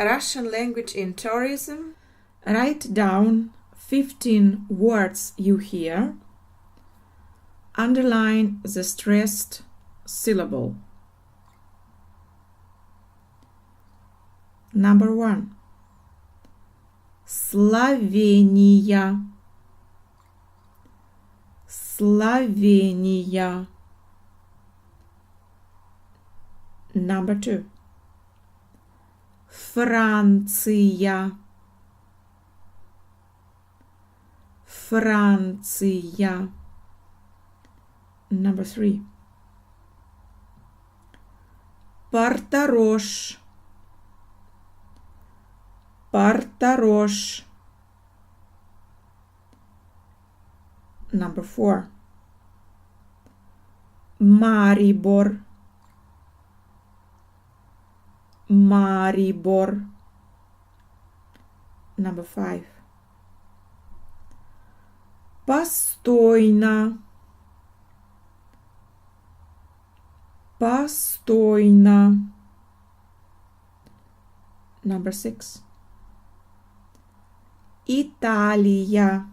Russian language in tourism. Write down 15 words you hear. Underline the stressed syllable. Number 1. Словения. Словения. Number 2. Франция. Франция. Number 3. Порт-Рош. Порт-Рош. Number 4. Марибор. Марибор. Number 5. Постойно. Постойно. Number 6. Италия.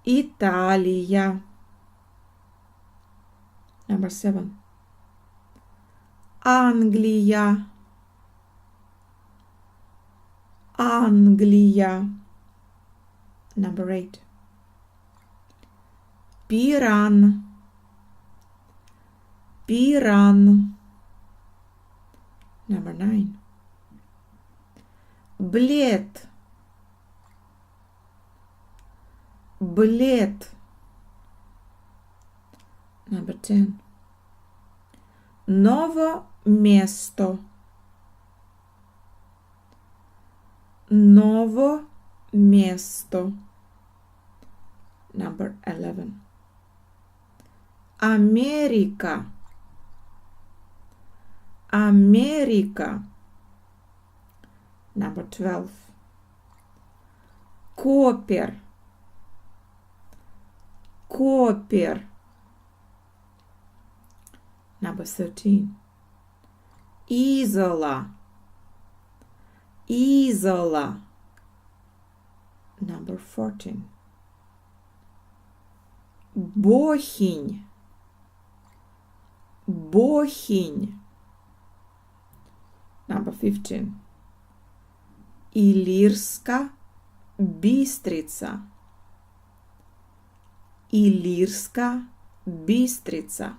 Италия. Number 7. Англия. Англия. Number 8. Пиран. Пиран. Number 9. Блед. Блед. Number 10. Ново место. Ново место. Number 11. Америка. Америка. Number 12. Копер. Копер. Number 13. Изола. Изола. Number 14. Бохинь. Бохинь. Number 15. Илирска Бистрица. Илирска Бистрица.